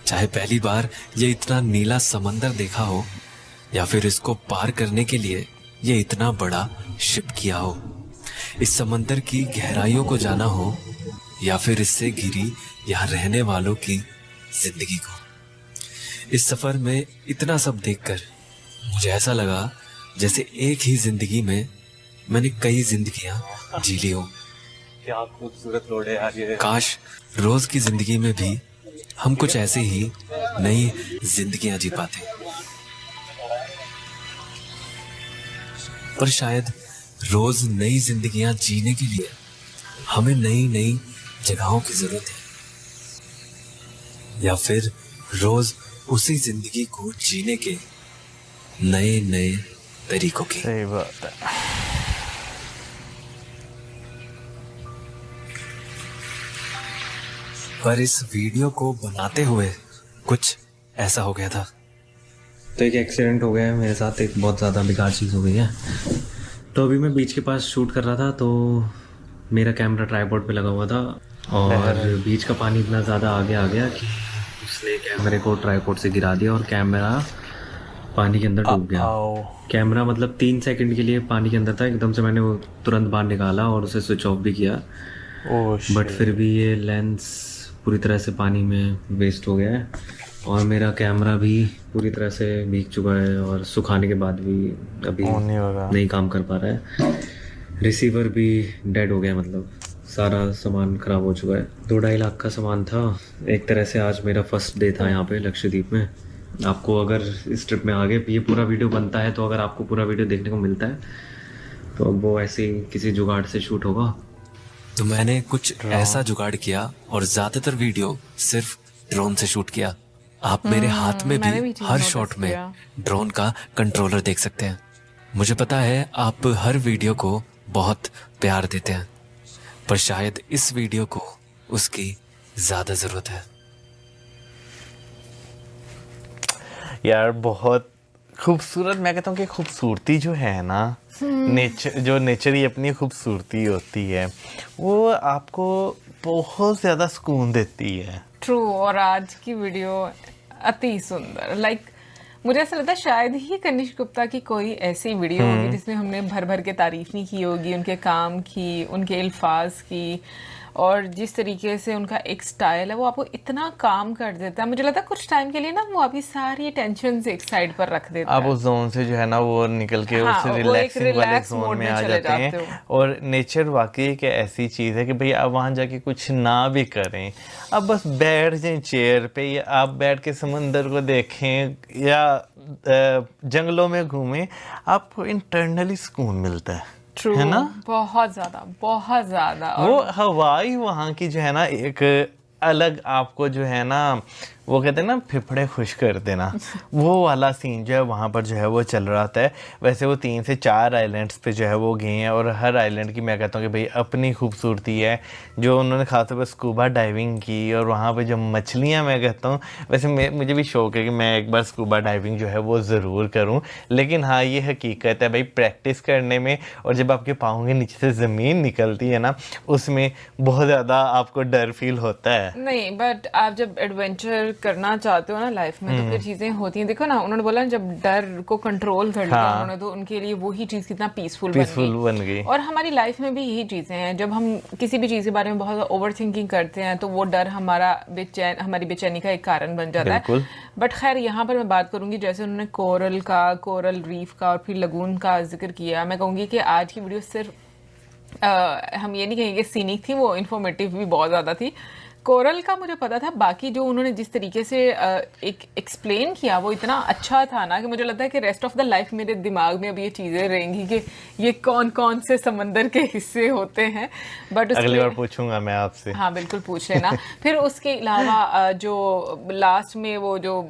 चाहे पहली बार ये इतना नीला समंदर देखा हो या फिर इसको पार करने के लिए ये इतना बड़ा शिप किया हो, इस समंदर की गहराइयों को जाना हो या फिर इससे घिरी यहाँ रहने वालों की जिंदगी को। इस सफर में इतना सब देखकर मुझे ऐसा लगा जैसे एक ही जिंदगी में मैंने कई जिंदगियां जी ली हो। क्या खूबसूरत रोड है यार ये। काश रोज की जिंदगी में भी हम कुछ ऐसे ही नई जिंदगियां जी पाते, पर शायद रोज नई जिंदगियां जीने के लिए हमें नई नई जगहों की जरूरत है, या फिर रोज उसी जिंदगी को जीने के नए नए तरीकों की। सही बात है। पर इस वीडियो को बनाते हुए कुछ ऐसा हो गया था। तो एक एक्सीडेंट हो गया है मेरे साथ, एक बहुत ज़्यादा बेकार चीज़ हो गई है। तो अभी मैं बीच के पास शूट कर रहा था, तो मेरा कैमरा ट्राइपॉड पे लगा हुआ था और बीच का पानी इतना ज़्यादा आगे आ गया कि उसने कैमरे को ट्राइपॉड से गिरा दिया और कैमरा पानी के अंदर डूब गया। आओ। कैमरा मतलब 3 सेकंड के लिए पानी के अंदर था, एकदम से मैंने वो तुरंत बाहर निकाला और उसे स्विच ऑफ भी किया, बट फिर भी ये लेंस पूरी तरह से पानी में वेस्ट हो गया है और मेरा कैमरा भी पूरी तरह से भीग चुका है और सुखाने के बाद भी अभी नहीं काम कर पा रहा है। रिसीवर भी डेड हो गया, मतलब सारा सामान ख़राब हो चुका है। 2-2.5 लाख का सामान था। एक तरह से आज मेरा फर्स्ट डे था यहाँ पे लक्षद्वीप में। आपको अगर इस ट्रिप में आगे ये पूरा वीडियो बनता है तो अगर आपको पूरा वीडियो देखने को मिलता है तो वो ऐसे ही किसी जुगाड़ से शूट होगा। तो मैंने कुछ ऐसा जुगाड़ किया और ज्यादातर वीडियो सिर्फ ड्रोन से शूट किया। आप मेरे हाथ में भी हर शॉट में ड्रोन का कंट्रोलर देख सकते हैं। मुझे पता है आप हर वीडियो को बहुत प्यार देते हैं, पर शायद इस वीडियो को उसकी ज्यादा जरूरत है। यार बहुत खूबसूरत, मैं कहता हूँ कि खूबसूरती जो है ना, नेचर ही अपनी खूबसूरती होती है, वो आपको बहुत ज़्यादा सुकून देती है। ट्रू। और आज की वीडियो अति सुंदर, मुझे ऐसा लगता है शायद ही कनिष्क गुप्ता की कोई ऐसी वीडियो होगी जिसमें हमने भर भर के तारीफ नहीं की होगी उनके काम की, उनके अल्फाज की, और जिस तरीके से उनका एक स्टाइल है वो आपको इतना काम कर देता है। मुझे लगता है कुछ टाइम के लिए ना वो आपकी सारी टेंशन एक साइड पर रख देता है। आप उस जोन से जो है ना वो निकल के हाँ, उस रिलैक्सिंग वाले जोन में आ जाते हैं। और नेचर वाकई एक ऐसी चीज़ है कि भाई आप वहाँ जाके कुछ ना भी करें, आप बस बैठ जाएं चेयर पे, या आप बैठ के समंदर को देखें या जंगलों में घूमें, आपको इंटरनली सुकून मिलता है। True, है ना? बहुत ज्यादा। वो हवाई वहाँ की जो है ना एक अलग आपको जो है ना वो कहते हैं ना फिफड़े खुश कर देना, वो वाला सीन जो है वहाँ पर जो है वो चल रहा था। वैसे वो 3 से 4 आइलैंड्स पे जो है वो गए हैं और हर आइलैंड की मैं कहता हूँ कि भाई अपनी खूबसूरती है। जो उन्होंने खासतौर पर स्कूबा डाइविंग की और वहाँ पे जो मछलियाँ, मैं कहता हूँ वैसे मुझे भी शौक है कि मैं एक बार स्कूबा डाइविंग जो है वो ज़रूर करूँ। लेकिन हाँ, ये हकीकत है भाई, प्रैक्टिस करने में और जब आपके पाँव के नीचे से ज़मीन निकलती है ना, उसमें बहुत ज़्यादा आपको डर फील होता है। नहीं, बट आप जब एडवेंचर करना चाहते हो ना लाइफ में, तो फिर चीजें होती हैं। देखो ना, उन्होंने बोला जब डर को कंट्रोल कर लिया उन्होंने, तो उनके लिए वही चीज कितना पीसफुल बन गई। और हमारी लाइफ में भी यही चीजें हैं, जब हम किसी भी चीज के बारे में बहुत ओवर थिंकिंग करते हैं तो वो डर हमारी बेचैनी का एक कारण बन जाता है। बट खैर, यहाँ पर मैं बात करूंगी, जैसे उन्होंने कोरल रीफ का और फिर लगून का जिक्र किया, मैं कहूंगी कि आज की वीडियो सिर्फ हम ये नहीं कहेंगे सीनिक थी, वो इन्फॉर्मेटिव भी बहुत ज्यादा थी। कोरल का मुझे पता था, बाकी जो उन्होंने जिस तरीके से एक एक्सप्लेन किया वो इतना अच्छा था ना कि मुझे लगता है कि रेस्ट ऑफ द लाइफ मेरे दिमाग में अब ये चीज़ें रहेंगी कि ये कौन कौन से समंदर के हिस्से होते हैं। बट अगली बार पूछूंगा मैं आपसे। हाँ बिल्कुल, पूछ लेना। फिर उसके अलावा जो लास्ट में वो जो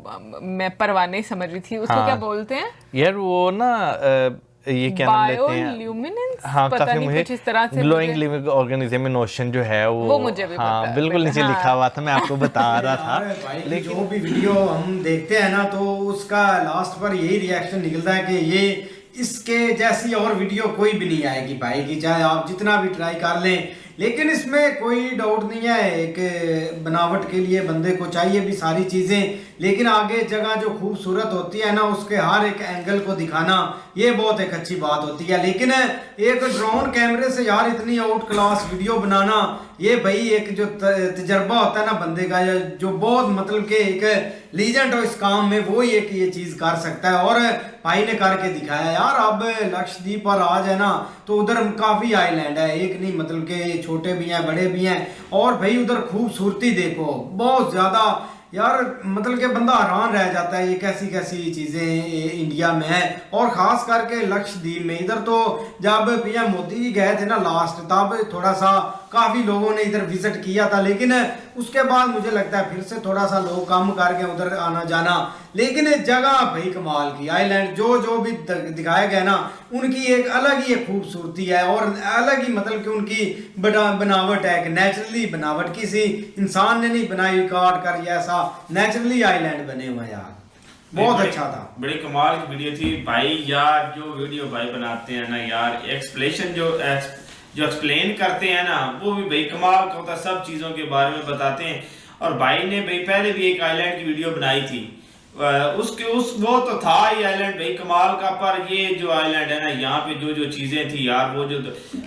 मैं परवाने समझ रही थी, उसको क्या बोलते हैं यार, वो ना ये क्या नाम लेते हैं, हाँ काफी मुझे ग्लोइंग लिविंग ऑर्गेनिज्म नोशन जो है वो मुझे भी हाँ बिल्कुल नीचे लिखा हुआ था, मैं आपको बता रहा था। लेकिन जो भी वीडियो हम देखते हैं ना, तो उसका लास्ट पर यही रिएक्शन निकलता है कि ये इसके जैसी और वीडियो कोई भी नहीं आएगी भाई की, चाहे आप जितना भी ट्राई कर लें। लेकिन इसमें कोई डाउट नहीं है, एक बनावट के लिए बंदे को चाहिए भी सारी चीज़ें, लेकिन आगे जगह जो खूबसूरत होती है ना, उसके हर एक एंगल को दिखाना ये बहुत एक अच्छी बात होती है। लेकिन एक ड्रोन कैमरे से यार इतनी आउट क्लास वीडियो बनाना, ये भाई एक जो तजर्बा होता है ना बंदे का, जो बहुत मतलब कि एक लीजेंड हो इस काम में, वो ही एक ये चीज़ कर सकता है। और भाई ने करके दिखाया यार। अब लक्षद्वीप पर आ जाए ना, तो उधर काफ़ी आइलैंड है, एक नहीं मतलब के छोटे भी हैं बड़े भी हैं। और भाई उधर खूबसूरती देखो बहुत ज़्यादा यार, मतलब कि बंदा हैरान रह जाता है ये कैसी कैसी चीज़ें इंडिया में है, और ख़ास करके लक्षद्वीप में। इधर तो जब पीएम मोदी जी गए थे ना लास्ट, तब थोड़ा सा काफ़ी लोगों ने इधर विजिट किया था, लेकिन उसके बाद मुझे लगता है फिर से थोड़ा सा लोग कम करके उधर आना जाना। लेकिन जगह भाई कमाल की, आइलैंड जो भी दिखाए गए ना, उनकी एक अलग ही एक खूबसूरती है और अलग ही मतलब कि उनकी बनावट है, कि नेचुरली बनावट, किसी इंसान ने नहीं बनाई काट कर, ऐसा नेचुरली आइलैंड बने हुए यार, बहुत अच्छा था। बड़ी कमाल की वीडियो थी भाई यार। जो वीडियो भाई बनाते हैं ना यार, एक्सप्लेनेशन जो एक्सप्लेन करते हैं ना, वो भी भाई कमाल का होता है, सब चीज़ों के बारे में बताते हैं। और भाई ने भाई पहले भी एक आइलैंड की वीडियो बनाई थी, उसके उस वो तो था ही आइलैंड भाई कमाल का, पर ये जो आइलैंड है ना यहाँ पे जो जो चीजें थी यार, वो जो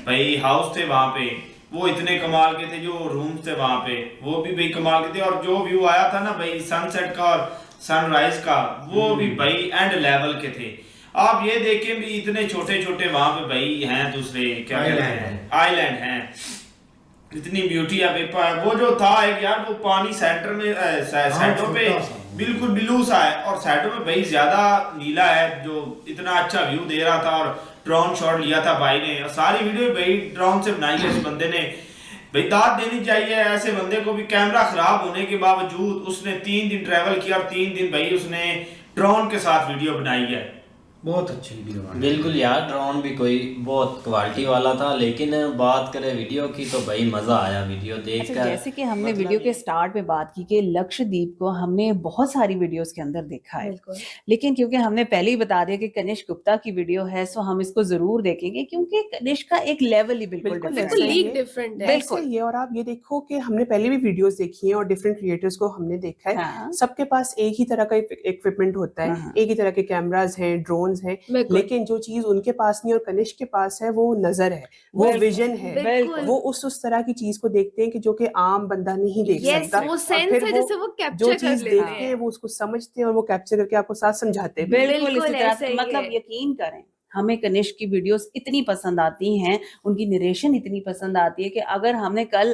भाई हाउस थे वहां पे वो इतने कमाल के थे, जो रूम्स थे वहां पे वो भी भाई कमाल के थे, और जो व्यू आया था ना भाई सनसेट का और सनराइज का वो भी भाई एंड लेवल के थे। आप ये देखें भी इतने छोटे छोटे वहां पे भाई हैं दूसरे क्या कहते हैं आइलैंड हैं, इतनी ब्यूटी है। वो जो था एक यार वो पानी सेंटर में साइडों पे बिल्कुल ब्लू सा है और साइडों में भाई ज्यादा नीला है, जो इतना अच्छा व्यू दे रहा था। और ड्रोन शॉट लिया था भाई ने, और सारी वीडियो भाई ड्रोन से बनाई है इस बंदे ने। भाई दाद देनी चाहिए ऐसे बंदे को भी, कैमरा खराब होने के बावजूद उसने 3 दिन ट्रैवल किया और 3 दिन भाई उसने ड्रोन के साथ वीडियो बनाई है। बहुत अच्छी वीडियो। बिल्कुल यार, ड्रोन भी कोई बहुत क्वालिटी वाला था, लेकिन बात करें वीडियो की तो भाई मजा आया वीडियो देखकर। अच्छा, जैसे कि हमने वीडियो के स्टार्ट में बात की कि लक्षद्वीप को हमने बहुत सारी वीडियोस के अंदर देखा है, लेकिन क्योंकि हमने पहले ही बता दिया कि कनिष्क गुप्ता की वीडियो है, सो हम इसको जरूर देखेंगे क्योंकि कनिष्क का एक लेवल ही बिल्कुल डिफरेंट है। बिल्कुल ये, और आप ये देखो कि हमने पहले भी वीडियोस देखी हैं और डिफरेंट क्रिएटर्स को हमने देखा है। हाँ। सबके पास एक ही तरह का इक्विपमेंट होता है, एक ही तरह के कैमरास हैं, ड्रोन है, लेकिन जो चीज उनके पास नहीं और कनिष्क के पास है वो नजर है, वो विजन है, वो उस तरह की चीज को देखते हैं कि जो कि आम बंदा नहीं देख सकता। वो सेंस है जिसे वो कैप्चर जो चीज देखते हैं वो उसको समझते हैं और वो कैप्चर करके आपको साथ समझाते हैं। बिल्कुल इसी तरह से, मतलब यकीन करें हमें कनिष्क की वीडियोस इतनी पसंद आती हैं, उनकी नरेशन इतनी पसंद आती है कि अगर हमने कल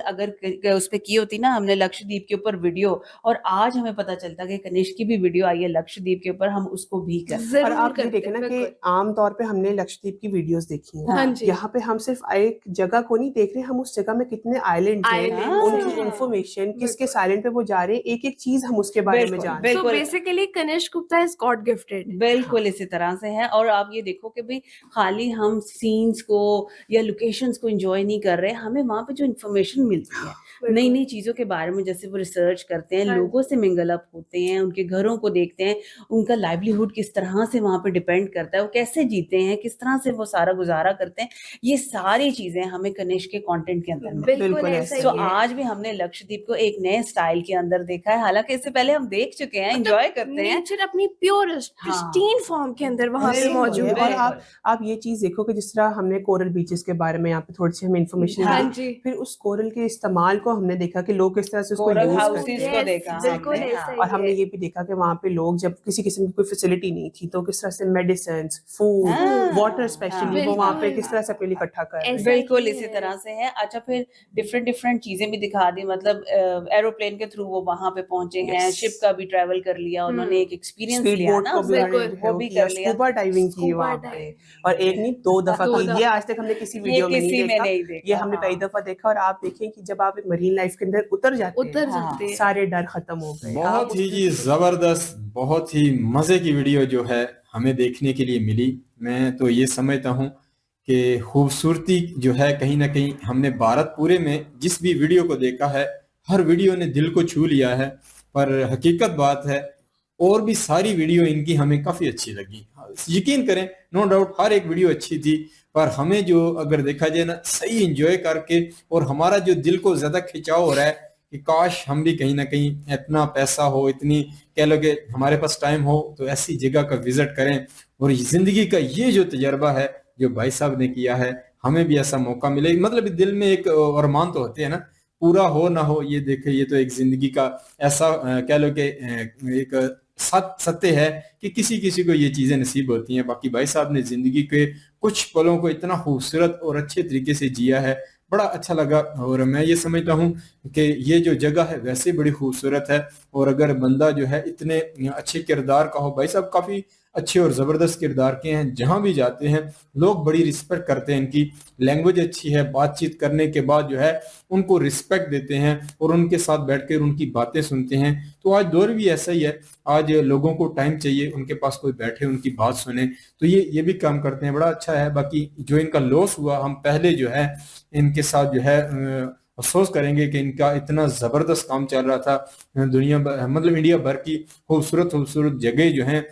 उस पे की होती ना हमने लक्षद्वीप के ऊपर वीडियो, और आज हमें पता चलता कि कनिष्क की भी वीडियो आई है लक्षद्वीप के ऊपर, हम उसको भी करते। और आप ये देखें ना कि आम तौर पे हमने लक्षद्वीप की वीडियोस देखी हैं, यहाँ पे हम सिर्फ एक जगह को नहीं देख रहे, हम उस जगह में कितने आइलैंड हैं, उनकी इंफॉर्मेशन किसके साइलेंट पे वो जा रहे हैं, एक एक चीज हम उसके बारे में जान रहे हैं। So basically Kanishk Gupta is god gifted. बिल्कुल इसी तरह से है। और आप ये देखो कि खाली हम सीन्स को या लोकेशंस को एंजॉय नहीं कर रहे, हमें वहां पे जो इन्फॉर्मेशन मिलती है नई नई चीजों के बारे में, जैसे वो रिसर्च करते हैं, लोगों से मिंगल अप होते हैं, उनके घरों को देखते हैं, उनका लाइवलीहुड किस तरह से वहां पे डिपेंड करता है, वो कैसे जीते हैं, किस तरह से वो सारा गुजारा करते हैं, ये सारी चीजें हमें कनिष्क के कंटेंट के अंदर मिलती। तो आज भी हमने लक्षद्वीप को एक नए स्टाइल के अंदर देखा है, हालांकि इससे पहले हम देख चुके हैं, एंजॉय करते हैं, नेचर अपनी प्योरेस्ट प्रिस्टीन फॉर्म के अंदर वहां पे मौजूद है। और आप ये चीज देखो कि जिस तरह हमने कोरल बीचेस के बारे में यहाँ पे थोड़ी सी हमें इन्फॉर्मेशन दी, फिर उस कोरल के इस्तेमाल को हमने देखा कि लोग किस तरह से उसको यूज करते हैं। और हमने ये भी देखा कि वहाँ पे लोग जब किसी किस्म की कोई फैसिलिटी नहीं थी तो किस तरह से मेडिसिन, फूड, वाटर स्पेशली वो वहाँ पे किस तरह से अपने लिए इकट्ठा कर रहे हैं। बिल्कुल इसी तरह से है। अच्छा, फिर डिफरेंट चीजें भी दिखा दी, मतलब एरोप्लेन के थ्रू वो वहाँ पे पहुंचे हैं, शिप का भी ट्रैवल कर लिया उन्होंने, एक एक्सपीरियंस लिया ना, वो भी कर लिया, स्कूबा डाइविंग की वहाँ पे, और एक नहीं 2 दफा की। ये आज तक हमने किसी वीडियो में नहीं देखा, ये हमने पहली दफा देखा। और आप देखें कि जब आप एक मरीन लाइफ के अंदर उतर जाते हैं, सारे डर खत्म हो गए। बहुत ही जी जबरदस्त, बहुत ही मजे की वीडियो जो है हमें देखने के लिए मिली। मैं तो ये समझता हूँ कि खूबसूरती जो है कहीं ना कहीं हमने भारत पूरे में जिस भी वीडियो को देखा है, हर वीडियो ने दिल को छू लिया है। पर हकीकत बात है और भी सारी वीडियो इनकी हमें काफी अच्छी लगी, यकीन करें, नो डाउट हर एक वीडियो अच्छी थी। पर हमें जो अगर देखा जाए ना सही एंजॉय करके, और हमारा जो दिल को ज्यादा खिंचाव हो रहा है कि काश हम भी कहीं ना कहीं इतना पैसा हो, इतनी कह लो कि हमारे पास टाइम हो तो ऐसी जगह का विजिट करें, और जिंदगी का ये जो तजर्बा है जो भाई साहब ने किया है, हमें भी ऐसा मौका मिले। मतलब दिल में एक अरमान तो होते हैं ना, पूरा हो ना हो, ये देखे, ये तो एक जिंदगी का ऐसा कह लो कि एक सत्य है कि किसी किसी को ये चीजें नसीब होती हैं। बाकी भाई साहब ने जिंदगी के कुछ पलों को इतना खूबसूरत और अच्छे तरीके से जिया है, बड़ा अच्छा लगा। और मैं ये समझता हूँ कि ये जो जगह है वैसे बड़ी खूबसूरत है, और अगर बंदा जो है इतने अच्छे किरदार का हो, भाई साहब काफी अच्छे और जबरदस्त किरदार के हैं, जहां भी जाते हैं लोग बड़ी रिस्पेक्ट करते हैं, इनकी लैंग्वेज अच्छी है, बातचीत करने के बाद जो है उनको रिस्पेक्ट देते हैं और उनके साथ बैठकर उनकी बातें सुनते हैं। तो आज दौर भी ऐसा ही है, आज लोगों को टाइम चाहिए, उनके पास कोई बैठे उनकी बात सुने, तो ये भी काम करते हैं, बड़ा अच्छा है। बाकी जो इनका लॉस हुआ, हम पहले जो है इनके साथ जो है अफसोस करेंगे कि इनका इतना जबरदस्त काम चल रहा था, दुनिया मतलब इंडिया भर की खूबसूरत जगह जो है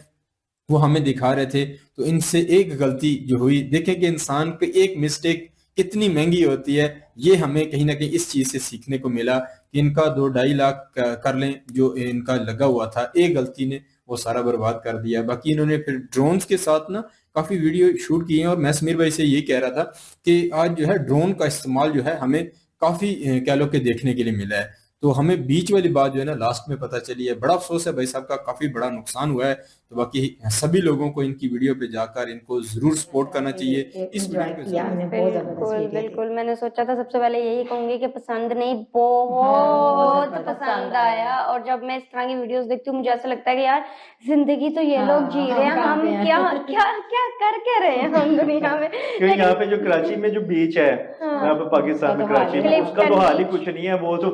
वो हमें दिखा रहे थे, तो इनसे एक गलती जो हुई, देखें कि इंसान पे एक मिस्टेक कितनी महंगी होती है, ये हमें कहीं ना कहीं इस चीज से सीखने को मिला कि इनका 2-2.5 लाख कर लें जो इनका लगा हुआ था, एक गलती ने वो सारा बर्बाद कर दिया। बाकी इन्होंने फिर ड्रोन्स के साथ ना काफी वीडियो शूट किए हैं, और मैं समीर भाई से ये कह रहा था कि आज जो है ड्रोन का इस्तेमाल जो है हमें काफी कह लो कि देखने के लिए मिला है। तो हमें बीच वाली बात जो है ना लास्ट में पता चली है। बड़ा अफसोस है भाई साहब का, काफी बड़ा नुकसान हुआ है। तो बाकी सभी लोगों को इनकी वीडियो पे जाकर इनको जरूर सपोर्ट करना चाहिए। इस बिल्कुल बिल्कुल, मैंने सोचा था सबसे पहले यही कहूंगी कि पसंद नहीं, बहुत पसंद आया। और जब मैं इस तरह की वीडियोस देखती हूँ मुझे ऐसा लगता है कि यार जिंदगी तो ये लोग जी रहे हैं, हम क्या क्या क्या कर क्या रहे हैं हम दुनिया में। क्योंकि यहाँ पे जो कराची में जो बीच है, यहाँ पे पाकिस्तान में कराची में, उसका तो हाल ही कुछ नहीं है, वो तो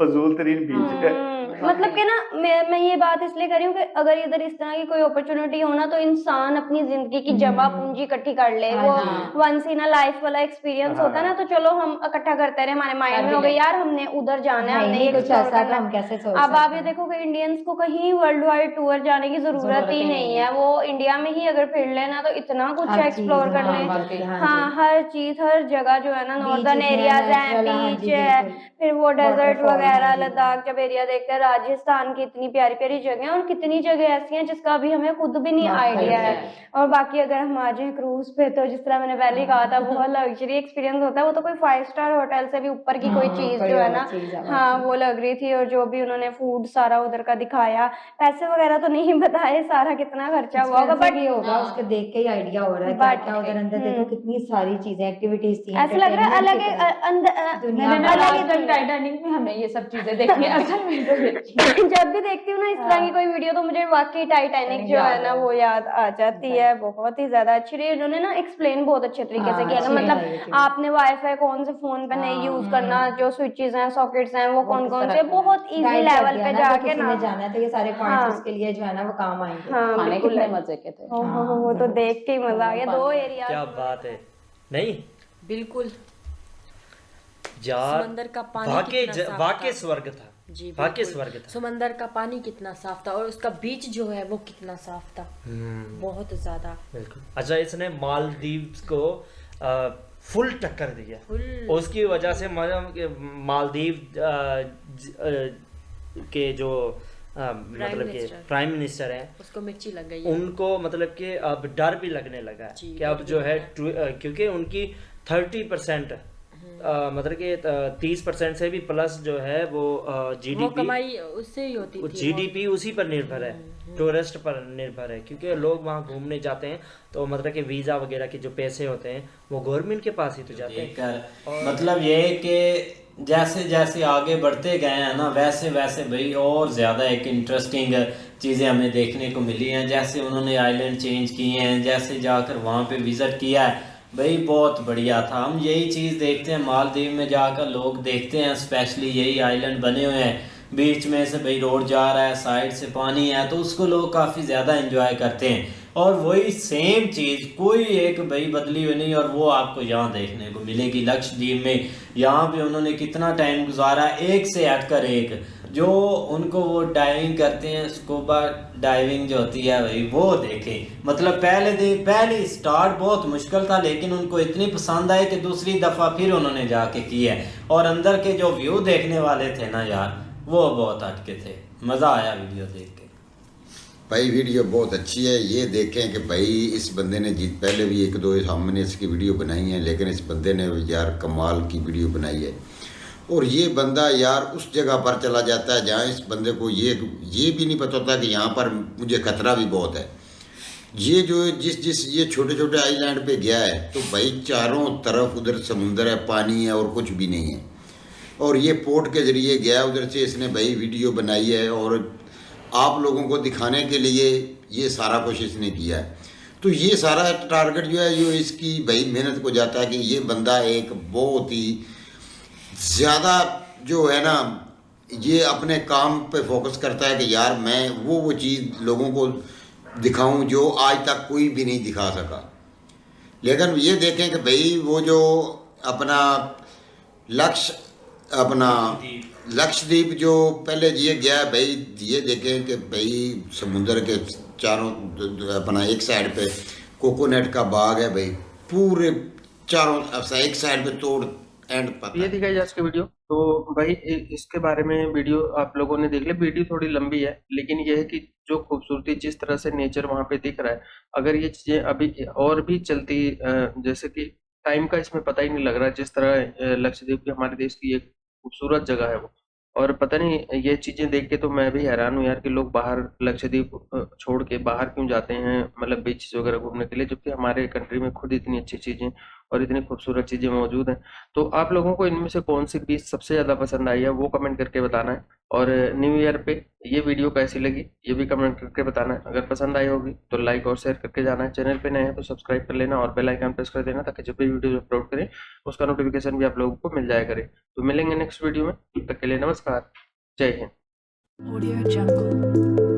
फजूल तरीन बीच है। मतलब कि ना मैं ये बात इसलिए कर रही हूँ कि अगर इधर इस तरह की कोई अपॉर्चुनिटी हो ना तो इंसान अपनी जिंदगी की जमा पूंजी इकट्ठी कर ले। वो वंस इन अ लाइफ वाला एक्सपीरियंस होता है ना, तो चलो हम इकट्ठा करते रहे, हमारे माइंड में हो गया यार हमने उधर जाना है, हमने ये कुछ ऐसा हम कैसे सोच। अब आप ये देखो कि इंडियंस को कहीं वर्ल्ड वाइड टूर जाने की जरूरत ही नहीं है, वो इंडिया में ही अगर फिर लेना तो इतना कुछ एक्सप्लोर कर ले। हाँ, हर चीज, हर जगह जो है ना, नॉर्दर्न एरियाज है, बीच है, फिर वो डेजर्ट वगैरह, लद्दाख जब एरिया देखते हैं, राजस्थान की इतनी प्यारी प्यारी जगह और कितनी जगह ऐसी हैं जिसका अभी हमें खुद भी नहीं आइडिया है। और बाकी अगर हम आ जाए क्रूज पे तो जिस तरह मैंने पहले कहा था बहुत लग्जरी एक्सपीरियंस होता है, वो तो कोई 5 स्टार होटल से भी ऊपर की कोई चीज जो है ना, हाँ वो लग रही थी। और जो भी उन्होंने फूड सारा उधर का दिखाया, पैसे वगैरह तो नहीं बताए सारा कितना खर्चा हुआ होगा, बट होगा उसके देख के ही आइडिया हो रहा है क्या उधर अंदर देखो कितनी सारी चीजें, एक्टिविटीज थी, ऐसा लग रहा है अलग टाइटैनिक में हमें ये सब चीजें देखनी है असल में। जब भी देखती हूँ ना इस तरह की कोई वीडियो तो मुझे वाकई टाइटैनिक जो है ना वो याद आ जाती है। बहुत ही ज्यादा अच्छी रही, उन्होंने ना एक्सप्लेन बहुत अच्छे तरीके से किया। मतलब आपने वाईफाई कौन से फोन पे नहीं यूज करना, जो स्विचेस हैं, सॉकेट्स हैं, वो कौन कौन से, बहुत इजी लेवल पे जाके ना जाना है तो ये सारे पॉइंट्स उसके लिए जो है ना वो काम आएंगे। हाँ, कितने मजे के थे, वो तो देख के ही मजा आ गया। 2 एरिया, क्या बात है। नहीं बिल्कुल यार, समंदर का पानी वाकई स्वर्ग था जी, वाकई स्वर्ग था। समंदर का पानी कितना साफ था और उसका बीच जो है वो कितना साफ था, बहुत ज्यादा। बिल्कुल। अच्छा, इसने मालदीव को फुल टक्कर दिया, उसकी वजह से मालदीव के जो मतलब के प्राइम मिनिस्टर हैं उसको मिर्ची लग गई, उनको मतलब कि अब डर भी लगने लगा है कि अब जो है क्योंकि उनकी 30% मतलब कि 30% से भी प्लस जो है वो जीडीपी कमाई उससे ही होती थी, जीडीपी उसी पर निर्भर है, टूरिस्ट पर निर्भर है। क्योंकि लोग वहाँ घूमने जाते हैं तो मतलब कि वीज़ा वगैरह के जो पैसे होते हैं वो गवर्नमेंट के पास ही तो जाते हैं। मतलब ये कि जैसे जैसे आगे बढ़ते गए हैं ना वैसे वैसे भाई और ज़्यादा एक इंटरेस्टिंग चीज़ें हमें देखने को मिली हैं। जैसे उन्होंने आइलैंड चेंज किए हैं, जैसे जाकर वहाँ पे विज़िट किया है भाई, बहुत बढ़िया था। हम यही चीज़ देखते हैं मालदीव में जाकर, लोग देखते हैं स्पेशली यही आइलैंड बने हुए हैं, बीच में से भाई रोड जा रहा है, साइड से पानी है, तो उसको लोग काफ़ी ज़्यादा एंजॉय करते हैं। और वही सेम चीज़ कोई एक भाई बदली हुई नहीं, और वो आपको यहाँ देखने को मिलेगी लक्षद्वीप में। यहाँ पे उन्होंने कितना टाइम गुजारा, एक से हटकर एक, जो उनको वो डाइविंग करते हैं, स्कूबा डाइविंग जो होती है भाई वो देखें। मतलब पहले स्टार्ट बहुत मुश्किल था, लेकिन उनको इतनी पसंद आई कि दूसरी दफ़ा फिर उन्होंने जाके किया है। और अंदर के जो व्यू देखने वाले थे ना यार, वो बहुत हटके थे, मज़ा आया वीडियो देख के। भाई वीडियो बहुत अच्छी है, ये देखें कि भाई इस बंदे ने पहले भी 1-2 हमने इसकी वीडियो बनाई है, लेकिन इस बंदे ने यार कमाल की वीडियो बनाई है। और ये बंदा यार उस जगह पर चला जाता है जहाँ इस बंदे को ये भी नहीं पता होता कि यहाँ पर मुझे खतरा भी बहुत है। ये जो जिस ये छोटे छोटे आइलैंड पे गया है तो भाई चारों तरफ उधर समुंदर है, पानी है और कुछ भी नहीं है। और ये पोर्ट के ज़रिए गया उधर से, इसने भाई वीडियो बनाई है और आप लोगों को दिखाने के लिए ये सारा कुछ इसने किया है। तो ये सारा टारगेट जो है जो इसकी भाई मेहनत को जाता है कि ये बंदा एक बहुत ही ज़्यादा जो है ना ये अपने काम पे फोकस करता है कि यार मैं वो चीज़ लोगों को दिखाऊं जो आज तक कोई भी नहीं दिखा सका। लेकिन ये देखें कि भाई वो जो अपना लक्षद्वीप जो पहले ये गया भाई, ये देखें कि भाई समुंदर के चारों अपना एक साइड पे कोकोनट का बाग है भाई, पूरे चारों एक साइड पे तोड़ एंड। ये थी गाइस आज की वीडियो। तो भाई इसके बारे में वीडियो आप लोगों ने देख लिया। वीडियो थोड़ी लंबी है, लेकिन यह है कि जो खूबसूरती जिस तरह से नेचर वहाँ पे दिख रहा है, अगर ये चीज़ें अभी और भी चलती जैसे कि टाइम का इसमें पता ही नहीं लग रहा, जिस तरह लक्षद्वीप की हमारे देश की एक खूबसूरत जगह है वो। और पता नहीं ये चीज़ें देख के तो मैं भी हैरान हूँ यार कि लोग बाहर लक्षद्वीप छोड़ के बाहर क्यों जाते हैं, मतलब बीच वगैरह घूमने के लिए, जबकि हमारे कंट्री में खुद इतनी अच्छी चीज़ें और इतनी खूबसूरत चीज़ें मौजूद हैं। तो आप लोगों को इनमें से कौन सी बीच सबसे ज़्यादा पसंद आई है वो कमेंट करके बताना है। और न्यू ईयर पे ये वीडियो कैसी लगी ये भी कमेंट करके बताना है। अगर पसंद आई होगी तो लाइक और शेयर करके जाना है। चैनल पे नए हैं तो सब्सक्राइब कर लेना और बेल आइकन प्रेस कर देना, ताकि जब भी वीडियो अपलोड करें उसका नोटिफिकेशन भी आप लोगों को मिल जाया करे। तो मिलेंगे नेक्स्ट वीडियो में, तब तक के लिए नमस्कार, जय हिंद। Audio Jungle.